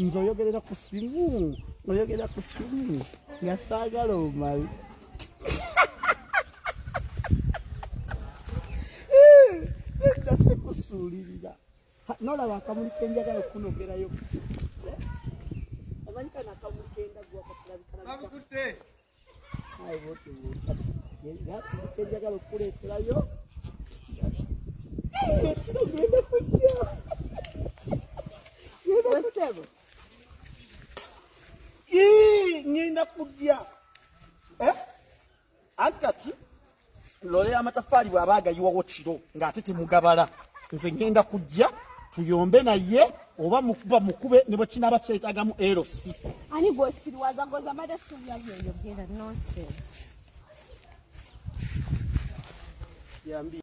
nzoyogerera ku simu oyogerera ku simu nga saagala omali ndase kusuulirira nolaba akamuli kenjagala okunogerayo amanyikana akamuli kendagwa kakirabikanabukutte kenjagala okuleeterayo ekiro genda kujja ngenda kujja anti kati lole amataffaali bw'aba agayiwawo kiro ng'ate temugabala nze ngenda kujja tuyombe naye oba mukuba mukube ne bwe kinaaba kyetagamu erosi ani gwosiriwaza goza mada siyayeyogera nonsense yambi